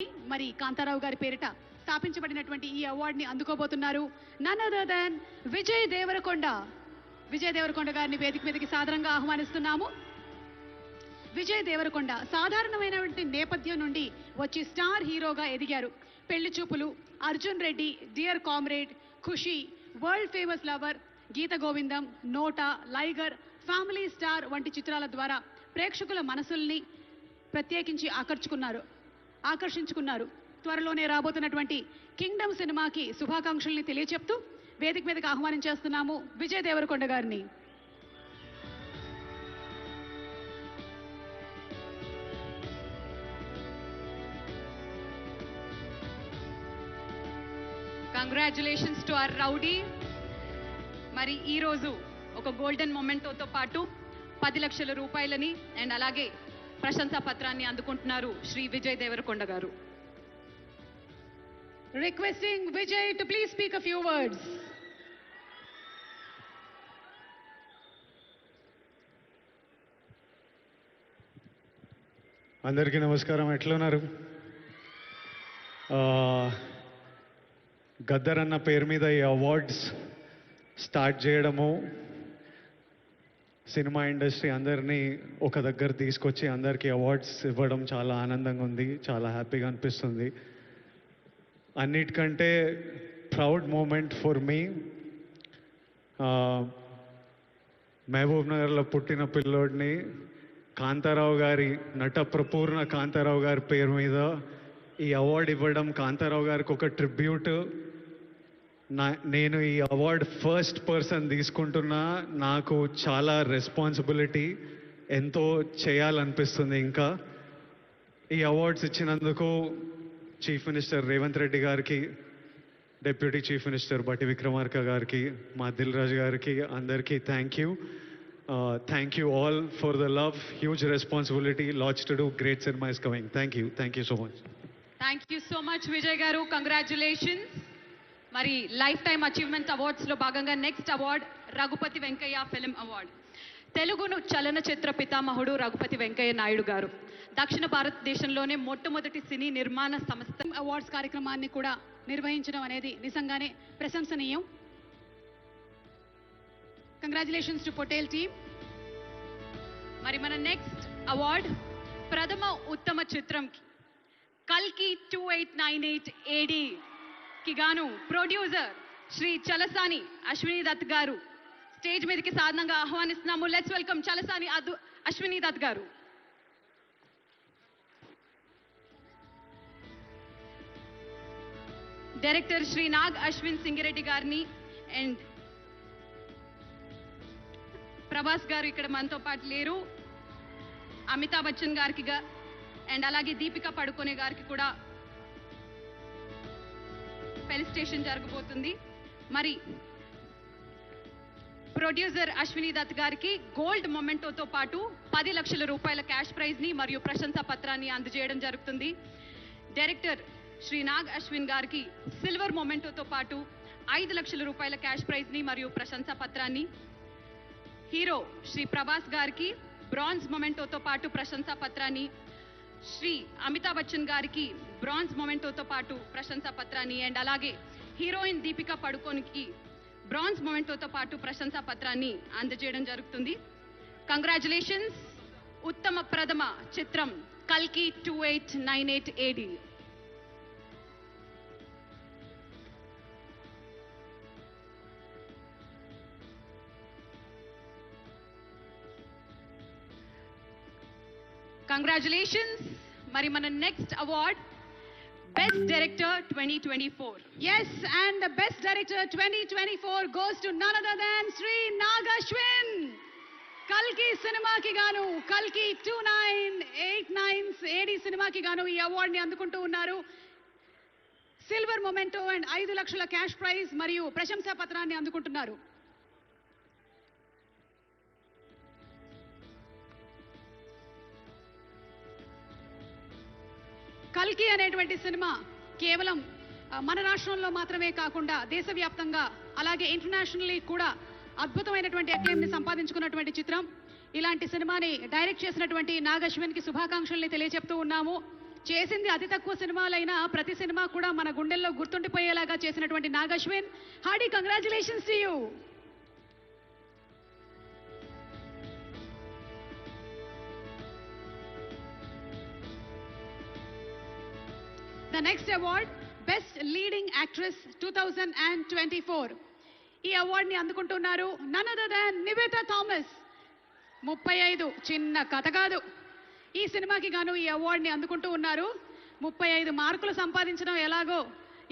మరి కాంతారావు గారి పేరిట స్థాపించబడినటువంటి ఈ అవార్డుని అందుకోబోతున్నారు none other than Vijay Deverakonda. Vijay Deverakonda గారిని వేదిక మీదకి సాదరంగా ఆహ్వానిస్తున్నాము. విజయ్ దేవరకొండ సాధారణమైనటువంటి నేపథ్యం నుండి వచ్చి స్టార్ హీరోగా ఎదిగారు. పెళ్లి చూపులు, అర్జున్ రెడ్డి, డియర్ కామ్రేడ్, ఖుషి, వరల్డ్ ఫేమస్ లవర్, గీత గోవిందం, నోటా, లైగర్, ఫ్యామిలీ స్టార్ వంటి చిత్రాల ద్వారా ప్రేక్షకుల మనసుల్ని ప్రత్యేకించి ఆకర్షించుకున్నారు. త్వరలోనే రాబోతున్నటువంటి కింగ్డమ్ సినిమాకి శుభాకాంక్షల్ని తెలియచెప్తూ వేదిక మీదకి ఆహ్వానించేస్తున్నాము విజయ్ దేవరకొండ గారిని. Congratulations to our rowdy. మరి ఈరోజు ఒక గోల్డెన్ మొమెంటోతో పాటు 10 లక్షల రూపాయలని అండ్ అలాగే ప్రశంసా పత్రాన్ని అందుకుంటున్నారు శ్రీ విజయ్ దేవరకొండ గారు. Requesting Vijay to please speak a few words. అందరికీ నమస్కారం. ఎట్లున్నారు? గద్దర్ అన్న పేరు మీద ఈ అవార్డ్స్ స్టార్ట్ చేయడము, సినిమా ఇండస్ట్రీ అందరినీ ఒక దగ్గర తీసుకొచ్చి అందరికీ అవార్డ్స్ ఇవ్వడం చాలా ఆనందంగా ఉంది, చాలా హ్యాపీగా అనిపిస్తుంది. అన్నిటికంటే ప్రౌడ్ మూమెంట్ ఫర్ మీ, మహబూబ్ నగర్లో పుట్టిన పిల్లోడిని కాంతారావు గారి, నట ప్రపూర్ణ కాంతారావు గారి పేరు మీద ఈ అవార్డు ఇవ్వడం, కాంతారావు గారికి ఒక ట్రిబ్యూట్. నేను ఈ అవార్డు ఫస్ట్ పర్సన్ తీసుకుంటున్నా. నాకు చాలా రెస్పాన్సిబిలిటీ, ఎంతో చేయాలనిపిస్తుంది. ఇంకా ఈ అవార్డ్స్ ఇచ్చినందుకు చీఫ్ మినిస్టర్ రేవంత్ రెడ్డి గారికి, డిప్యూటీ చీఫ్ మినిస్టర్ బట్టి విక్రమార్క గారికి, మా దిల్ రాజు గారికి, అందరికీ thank you. Thank you all for the love. Huge responsibility, lots to do, great cinema is coming. Thank you so much. Thank you so much Vijay garu, congratulations. మరి life time achievement అవార్డ్స్లో భాగంగా next award Raghupathi Venkaiah film award. తెలుగును చలనచిత్ర పితామహుడు రఘుపతి వెంకయ్య నాయుడు గారు దక్షిణ భారతదేశంలోనే మొట్టమొదటి సినీ నిర్మాణ సంస్థ అవార్డ్స్ కార్యక్రమాన్ని కూడా నిర్వహించడం అనేది నిజంగానే ప్రశంసనీయం. Congratulations to Patel team. మరి మన నెక్స్ట్ అవార్డ్ ప్రథమ ఉత్తమ చిత్రం కల్కి 2898 AD కి గాను ప్రొడ్యూసర్ శ్రీ చలసాని అశ్విని దత్ గారు స్టేజ్ మీదకి సాధారణంగా ఆహ్వానిస్తున్నాము. లెట్స్ వెల్కమ్ చలసాని అశ్విని దత్ గారు. డైరెక్టర్ శ్రీ నాగ్ అశ్విన్ సింగిరెడ్డి గారిని అండ్ ప్రభాస్ గారు ఇక్కడ మనతో పాటు లేరు. అమితాబ్ బచ్చన్ గారికి అండ్ అలాగే దీపికా పడుకోనే గారికి కూడా ఫెలిసిటేషన్ జరగబోతుంది. మరి ప్రొడ్యూసర్ అశ్విని దత్ గారికి గోల్డ్ మొమెంటోతో పాటు 10 లక్షల రూపాయల క్యాష్ ప్రైజ్ ని మరియు ప్రశంసా పత్రాన్ని అందజేయడం జరుగుతుంది. డైరెక్టర్ శ్రీ నాగ్ అశ్విన్ గారికి సిల్వర్ మొమెంటోతో పాటు 5 లక్షల రూపాయల క్యాష్ ప్రైజ్ ని మరియు ప్రశంసా పత్రాన్ని, హీరో శ్రీ ప్రభాస్ గారికి బ్రాంజ్ మొమెంటోతో పాటు ప్రశంసా పత్రాన్ని, శ్రీ అమితాబ్ బచ్చన్ గారికి బ్రాంజ్ మొమెంటోతో పాటు ప్రశంసా పత్రాన్ని అండ్ అలాగే హీరోయిన్ దీపికా పడుకోనికి బ్రాంజ్ మొమెంటోతో పాటు ప్రశంసా పత్రాన్ని అందజేయడం జరుగుతుంది. కంగ్రాచులేషన్స్. ఉత్తమ ప్రథమ చిత్రం కల్కి 2898 AD. కంగ్రాచులేషన్స్. మరి మన next award best director 2024. Yes, and the best director 2024 goes to none other than Sri Nag Ashwin. కల్కి సినిమాకి గాను, కల్కి 2989 AD సినిమాకి గాను ఈ అవార్డుని అందుకుంటూ ఉన్నారు. సిల్వర్ మొమెంటో అండ్ 5 లక్షల క్యాష్ ప్రైజ్ మరియు ప్రశంసా పత్రాన్ని అందుకుంటున్నారు. కల్కి అనేటువంటి సినిమా కేవలం మన రాష్ట్రంలో మాత్రమే కాకుండా దేశవ్యాప్తంగా అలాగే ఇంటర్నేషనల్లీ కూడా అద్భుతమైనటువంటి అక్లెయిమ్ ని సంపాదించుకున్నటువంటి చిత్రం. ఇలాంటి సినిమాని డైరెక్ట్ చేసినటువంటి నాగ్ అశ్విన్ కి శుభాకాంక్షల్ని తెలియజెప్తూ ఉన్నాము. చేసింది అతి తక్కువ సినిమాలైనా ప్రతి సినిమా కూడా మన గుండెల్లో గుర్తుండిపోయేలాగా చేసినటువంటి Nag Ashwin, hearty congratulations to you. The next award, Best Leading Actress 2024. ఈ అవార్డుని అందుకుంటున్నారు none other than Nivetha Thomas. 35 చిన్న కథ కాదు. ఈ సినిమాకి గాను ఈ అవార్డుని అందుకుంటూ ఉన్నారు. 35 మార్కులు సంపాదించడం ఎలాగో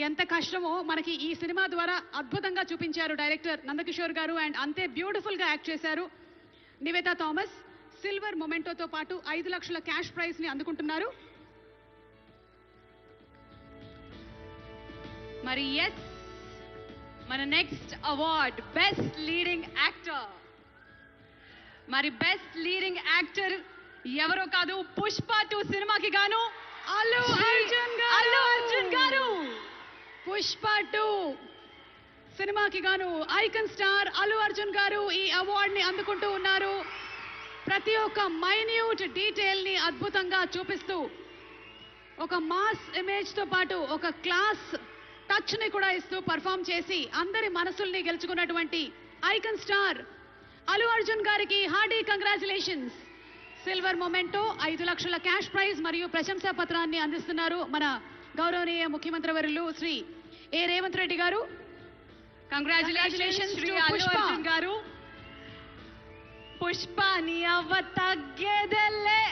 ఎంత కష్టమో మనకి ఈ సినిమా ద్వారా అద్భుతంగా చూపించారు డైరెక్టర్ నందకిషోర్ గారు. అండ్ అంతే బ్యూటిఫుల్ గా యాక్ట్ చేశారు నివేతా థామస్. సిల్వర్ మొమెంటోతో పాటు 5 లక్షల క్యాష్ ప్రైజ్ ని అందుకుంటున్నారు. మరి ఎస్, మన next award best leading actor. మరి బెస్ట్ లీడింగ్ యాక్టర్ ఎవరో కాదు, పుష్ప 2 సినిమాకి గాను అల్లు అర్జున్ గారు. పుష్ప 2 సినిమాకి గాను ఐకన్ స్టార్ అల్లు అర్జున్ గారు ఈ అవార్డుని అందుకుంటూ ఉన్నారు. ప్రతి ఒక్క మైన్యూట్ డీటెయిల్ ని అద్భుతంగా చూపిస్తూ ఒక మాస్ ఇమేజ్ తో పాటు ఒక క్లాస్ టచ్ ని కూడా ఇస్తూ పర్ఫామ్ చేసి అందరి మనసుల్ని గెలుచుకున్నటువంటి ఐకన్ స్టార్ అల్లు అర్జున్ గారికి హార్డీ కంగ్రాచులేషన్స్. సిల్వర్ మొమెంటో, 5 లక్షల క్యాష్ ప్రైజ్ మరియు ప్రశంసా పత్రాన్ని అందిస్తున్నారు మన గౌరవనీయ ముఖ్యమంత్రి వర్యులు శ్రీ ఏ రేవంత్ రెడ్డి గారు. కంగ్రాచులేషన్స్ శ్రీ అల్లు అర్జున్ గారు. పుష్ప నీ అవ్వ తగ్గేదెల్లే.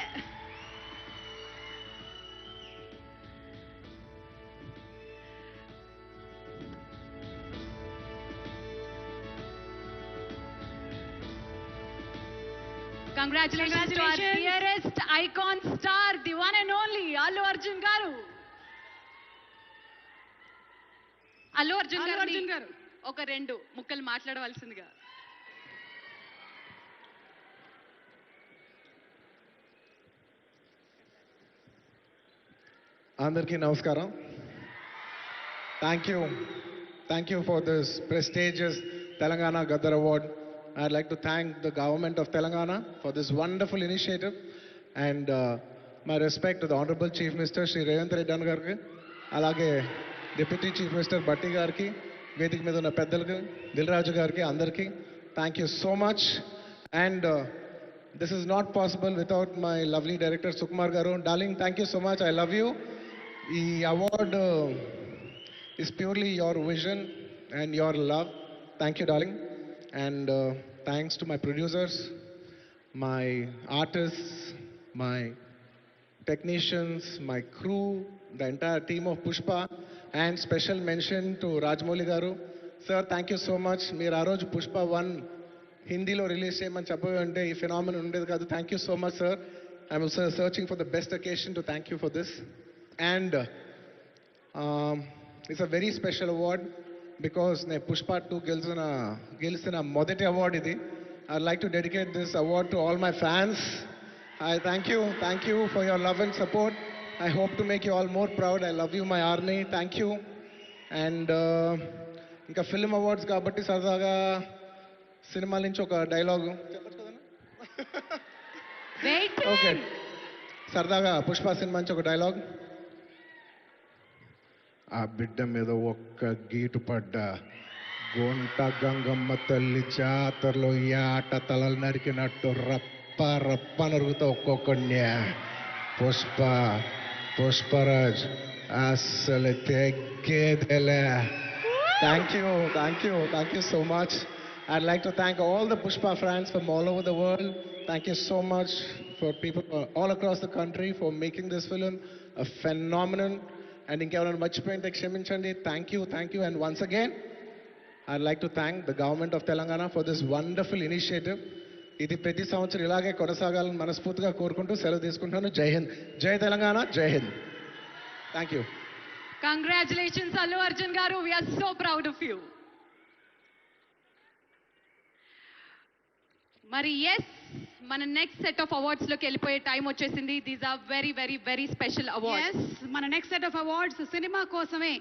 Congratulations to our dearest icon star, the one and only Allu Arjun garu. Allu Arjun garu ఒక 2 ముక్కలు మాట్లాడవలసిందిగా. అందరికీ నమస్కారం. Thank you for this prestigious Telangana Gaddar Award. I'd like to thank the government of Telangana for this wonderful initiative, and my respect to the Honorable Chief Minister Shri Revanth Reddy Gariki, alage Deputy Chief Minister Batti Gariki, Vedik మీద ఉన్న పెద్దలకి, దిల్ రాజు గారికి, అందరికీ thank you so much. And this is not possible without my lovely director Sukumar garu. Darling, thank you so much. I love you. ఈ award is purely your vision and your love. Thank you, darling. And thanks to my producers, my artists, my technicians, my crew, the entire team of Pushpa, and special mention to Rajamouli garu. Sir, thank you so much. Meer aa roju Pushpa 1 Hindilo release cheyamani cheppante ee phenomenon undedi kaadu. Thank you so much, sir. I'm also searching for the best occasion to thank you for this. And it's a very special award because ne Pushpa 2 గెలిచిన మొదటి award ఇది. I'd like to dedicate this award to all my fans. I thank you for your love and support. I hope to make you all more proud. I love you, my army. Thank you. And ఇంకా film awards కాబట్టి సరదాగా cinema నుంచి ఒక dialogue okay, సరదాగా Pushpa cinema నుంచి ఒక dialogue. ఆ బిడ్డ మీద ఒక్క గీటు పడ్డా గొంట గంగమ్మ తల్లి జాతరలో ఈ ఆట తలలు నరికినట్టు రప్ప రప్ప నరుగుతా ఒక్కొక్కడిని. పుష్పరాజ్ అస్సలు తెగ్గేదేలే. Thank you so much. I'd like to thank all the Pushpa fans from all over the world. Thank you so much for people all across the country for making this film a phenomenon. And ఇంకెవరైనా మర్చిపోయింటే క్షమించండి. Thank you. And once again, I'd like to thank the government of Telangana for this wonderful initiative. ఇది ప్రతి సంవత్సరం ఇలాగే కొనసాగాలని మనస్ఫూర్తిగా కోరుకుంటూ సెలవు తీసుకుంటాను. జై హింద్, జై తెలంగాణ, జై Hind. Thank you. Congratulations Allu Arjun గారు. We are so proud of you. మరి ఎస్, మన నెక్స్ట్ సెట్ ఆఫ్ అవార్డ్స్ లోకి వెళ్ళిపోయే టైం వచ్చేసింది. These are very very very special awards. మన next set of awards cinema కోసమే